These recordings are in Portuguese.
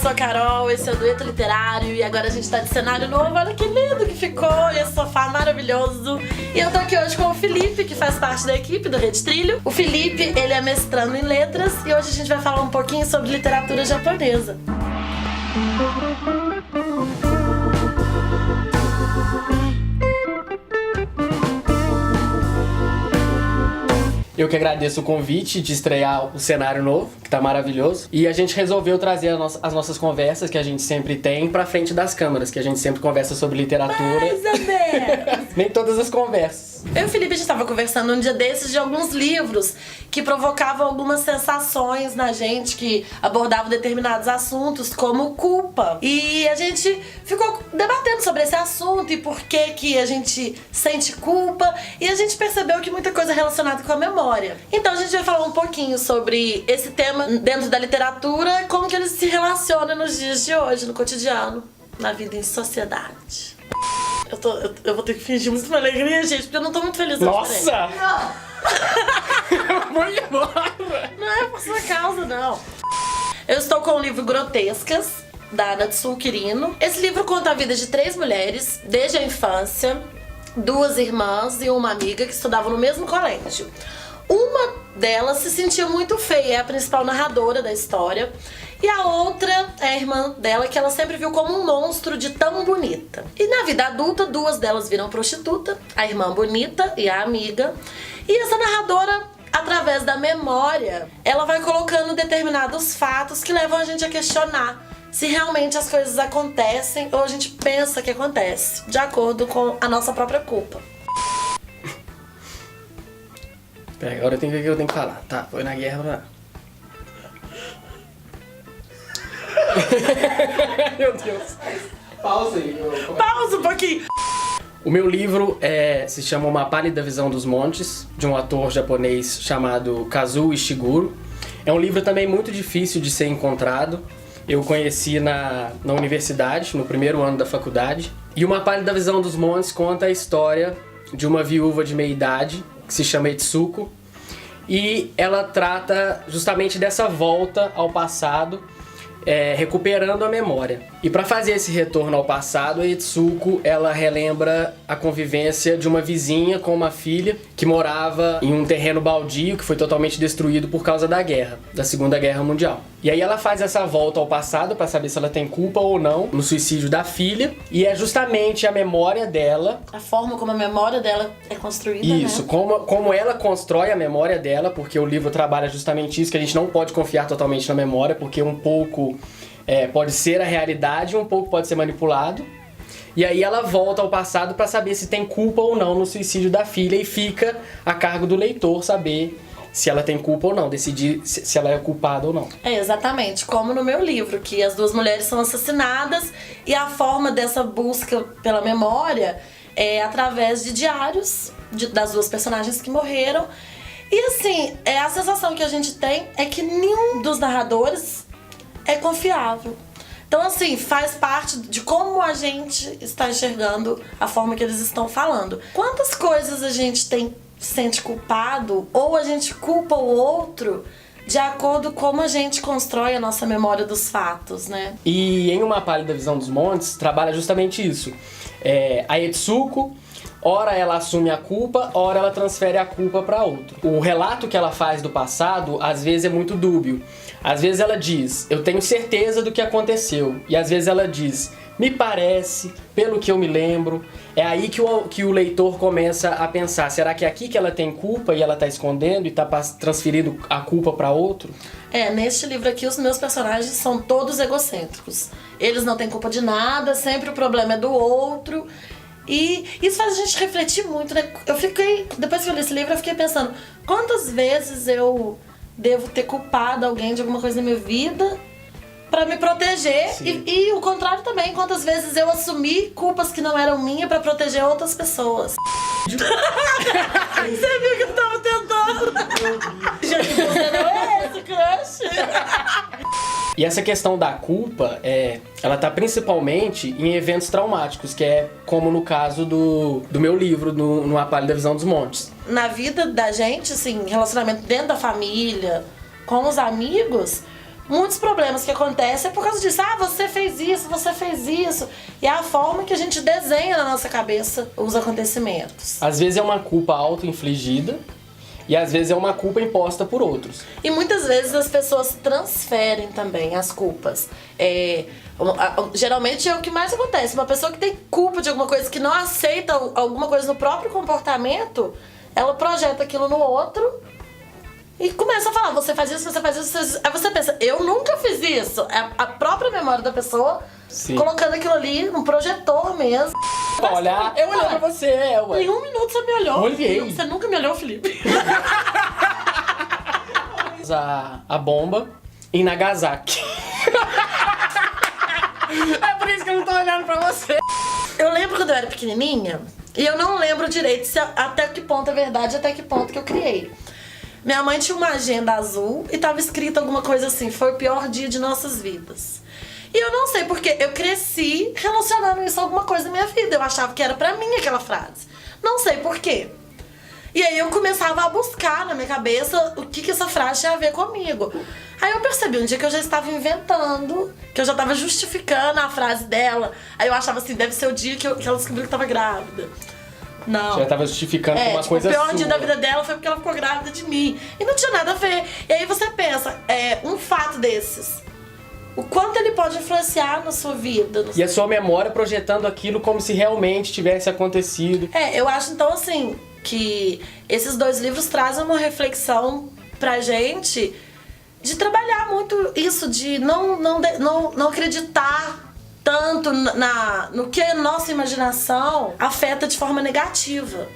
sou a Carol, esse é o Dueto Literário e agora a gente tá de cenário novo. Olha que lindo que ficou, esse sofá maravilhoso. E eu tô aqui hoje com o Felipe, que faz parte da equipe do Rede Trilho. O Felipe, ele é mestrando em letras e hoje a gente vai falar um pouquinho sobre literatura japonesa. Eu que agradeço o convite de estrear o cenário novo, que tá maravilhoso. E a gente resolveu trazer as nossas conversas que a gente sempre tem pra frente das câmeras, que a gente sempre conversa sobre literatura. Mais ou menos. Nem todas as conversas. Eu e o Felipe, a gente tava conversando um dia desses de alguns livros que provocavam algumas sensações na gente, que abordavam determinados assuntos, como culpa. E a gente ficou debatendo sobre esse assunto e por que a gente sente culpa. E a gente percebeu que muita coisa é relacionada com a memória. Então a gente vai falar um pouquinho sobre esse tema dentro da literatura, como que ele se relaciona nos dias de hoje, no cotidiano, na vida em sociedade. Eu vou ter que fingir muito uma alegria, gente, porque eu não tô muito feliz. Nossa! Vou embora! Não é por sua causa, não. Eu estou com o livro Grotescas, da Natsuo Kirino. Esse livro conta a vida de 3 mulheres, desde a infância, 2 irmãs e uma amiga que estudavam no mesmo colégio. Uma delas se sentia muito feia, é a principal narradora da história. E a outra é a irmã dela, que ela sempre viu como um monstro de tão bonita. E na vida adulta, 2 delas viram prostituta, a irmã bonita e a amiga. E essa narradora, através da memória, ela vai colocando determinados fatos que levam a gente a questionar se realmente as coisas acontecem ou a gente pensa que acontece, de acordo com a nossa própria culpa. Pera, agora eu tenho que ver o que eu tenho que falar. Tá, foi na guerra pra... Meu Deus. Pausa aí. Pausa um pouquinho. O meu livro se chama Uma Pálida Visão dos Montes, de um ator japonês chamado Kazuo Ishiguro. É um livro também muito difícil de ser encontrado. Eu conheci na universidade, no primeiro ano da faculdade. E Uma Pálida Visão dos Montes conta a história de uma viúva de meia-idade, que se chama Etsuko. E ela trata justamente dessa volta ao passado, recuperando a memória. E para fazer esse retorno ao passado, a Etsuko, ela relembra a convivência de uma vizinha com uma filha que morava em um terreno baldio que foi totalmente destruído por causa da guerra, da Segunda Guerra Mundial. E aí ela faz essa volta ao passado para saber se ela tem culpa ou não no suicídio da filha, e é justamente a memória dela, A forma como a memória dela é construída, isso, né? como ela constrói a memória dela, porque o livro trabalha justamente isso, que a gente não pode confiar totalmente na memória, porque um pouco pode ser a realidade e um pouco pode ser manipulado. E aí ela volta ao passado para saber se tem culpa ou não no suicídio da filha, e fica a cargo do leitor saber se ela tem culpa ou não, decidir se ela é culpada ou não. É, exatamente, como no meu livro, que as 2 mulheres são assassinadas e a forma dessa busca pela memória é através de diários das 2 personagens que morreram. E assim, a sensação que a gente tem é que nenhum dos narradores é confiável. Então assim, faz parte de como a gente está enxergando a forma que eles estão falando. Quantas coisas a gente sente culpado, ou a gente culpa o outro de acordo com como a gente constrói a nossa memória dos fatos, né? E em Uma Pálida Visão dos Montes, trabalha justamente isso. A Etsuko, ora ela assume a culpa, ora ela transfere a culpa para outro. O relato que ela faz do passado, às vezes é muito dúbio. Às vezes ela diz, eu tenho certeza do que aconteceu. E às vezes ela diz, me parece, pelo que eu me lembro. É aí que o leitor começa a pensar, será que é aqui que ela tem culpa e ela tá escondendo e tá transferindo a culpa para outro? Neste livro aqui os meus personagens são todos egocêntricos. Eles não têm culpa de nada, sempre o problema é do outro. E isso faz a gente refletir muito, né? Depois que eu li esse livro, eu fiquei pensando, quantas vezes eu devo ter culpado alguém de alguma coisa na minha vida pra me proteger, e o contrário também, quantas vezes eu assumi culpas que não eram minhas pra proteger outras pessoas. Você viu que eu tava tentando? Gente, você não é esse crush? E essa questão da culpa, ela tá principalmente em eventos traumáticos, que é como no caso do meu livro, no Uma Pálida Visão dos Montes. Na vida da gente, assim, relacionamento dentro da família, com os amigos, muitos problemas que acontecem é por causa disso. Ah, você fez isso, você fez isso. E é a forma que a gente desenha na nossa cabeça os acontecimentos. Às vezes é uma culpa auto-infligida e às vezes é uma culpa imposta por outros. E muitas vezes as pessoas transferem também as culpas. Geralmente é o que mais acontece. Uma pessoa que tem culpa de alguma coisa, que não aceita alguma coisa no próprio comportamento, ela projeta aquilo no outro e começa a falar, você faz isso, você faz isso. Aí você pensa, eu nunca fiz isso. É a própria memória da pessoa colocando aquilo ali num projetor mesmo. Olha, eu olhei pra você, ué. Em 1 minuto você me olhou. Olhei. Você nunca me olhou, Felipe. A bomba em Nagasaki. É por isso que eu não tô olhando pra você. Eu lembro quando eu era pequenininha, e eu não lembro direito até que ponto é verdade, até que ponto que eu criei. Minha mãe tinha uma agenda azul e tava escrito alguma coisa assim, foi o pior dia de nossas vidas. E eu não sei porque eu cresci relacionando isso a alguma coisa da minha vida. Eu achava que era pra mim aquela frase. Não sei por quê. E aí eu começava a buscar na minha cabeça o que essa frase tinha a ver comigo. Aí eu percebi um dia que eu já estava inventando, que eu já estava justificando a frase dela. Aí eu achava assim, deve ser o dia que ela descobriu que estava grávida. Não. Já tava justificando com uma coisa o pior sua. dia da vida dela foi porque ela ficou grávida de mim. E não tinha nada a ver. E aí você pensa, um fato desses, o quanto ele pode influenciar na sua vida. E a sua memória projetando aquilo como se realmente tivesse acontecido. Eu acho então assim, que esses 2 livros trazem uma reflexão pra gente de trabalhar muito isso, de não acreditar tanto no que a nossa imaginação afeta de forma negativa,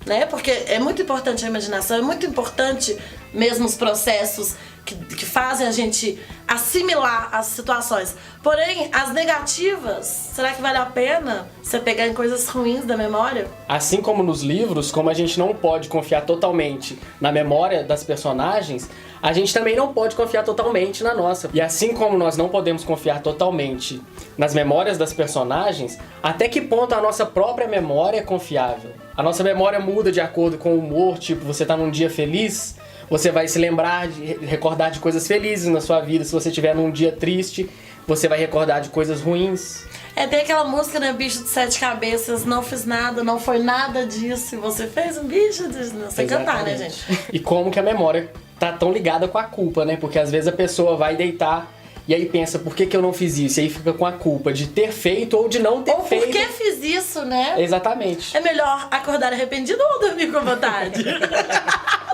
né? Porque é muito importante a imaginação, é muito importante mesmo os processos que fazem a gente assimilar as situações. Porém, as negativas, será que vale a pena você pegar em coisas ruins da memória? Assim como nos livros, como a gente não pode confiar totalmente na memória das personagens, a gente também não pode confiar totalmente na nossa. E assim como nós não podemos confiar totalmente nas memórias das personagens, até que ponto a nossa própria memória é confiável? A nossa memória muda de acordo com o humor, tipo, você tá num dia feliz, você vai se lembrar, recordar de coisas felizes na sua vida. Se você estiver num dia triste, você vai recordar de coisas ruins. Tem aquela música, né? Bicho de 7 cabeças, não fiz nada, não foi nada disso. E você fez um bicho de... Sem cantar, né, gente? E como que a memória tá tão ligada com a culpa, né? Porque às vezes a pessoa vai deitar e aí pensa, por que eu não fiz isso? E aí fica com a culpa de ter feito ou de não ter feito. Ou por que fiz isso, né? Exatamente. É melhor acordar arrependido ou dormir com vontade?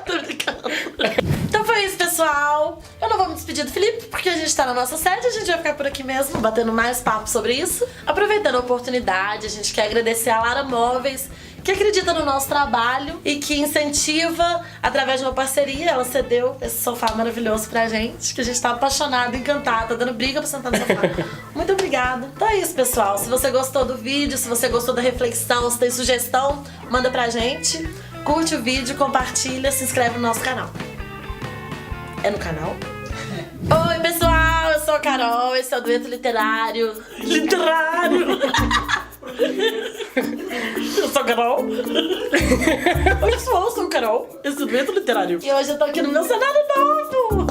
Tô brincando. Então foi isso, pessoal. Eu não vou me despedir do Felipe, porque a gente tá na nossa sede. A gente vai ficar por aqui mesmo, batendo mais papo sobre isso. Aproveitando a oportunidade, a gente quer agradecer a Lara Móveis, que acredita no nosso trabalho e que incentiva através de uma parceria. Ela cedeu esse sofá maravilhoso pra gente, que a gente tá apaixonado, encantado, tá dando briga pra sentar no sofá. Muito obrigada. Então é isso, pessoal. Se você gostou do vídeo, se você gostou da reflexão, se tem sugestão, manda pra gente. Curte o vídeo, compartilha, se inscreve no nosso canal. É no canal? Oi, pessoal, eu sou a Carol, esse é o Dueto Literário. Literário! Eu sou a Carol. Oi, pessoal, eu sou a Carol, esse é o Dueto Literário. E hoje eu tô aqui no meu cenário novo.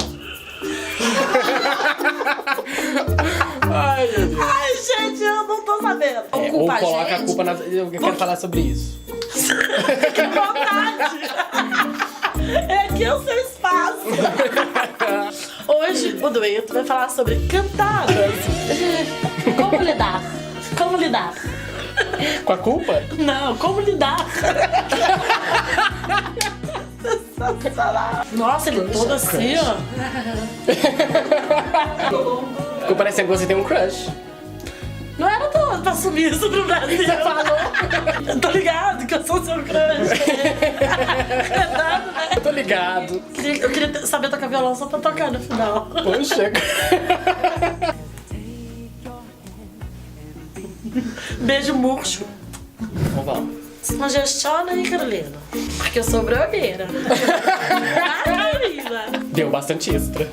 Ai, meu Deus. Ai, gente, eu não tô sabendo. Ou coloca a culpa na... Eu quero falar sobre isso. Que vontade! É aqui o seu espaço. Hoje o dueto vai falar sobre cantadas. Como lidar? Como lidar? Com a culpa? Não, como lidar? Nossa, ele é todo assim, ó. Ficou parecendo que você tem um crush. Não era todo pra assumir isso pro Brasil. Você falou. Eu tô ligado que eu sou seu crush. Verdade, né? Eu tô ligado. Eu queria saber tocar violão só pra tocar no final. Poxa. Beijo murcho. Vamos lá. Congestiona aí, Carolina. Porque eu sou blogueira. Ah, Carolina. Deu bastante extra.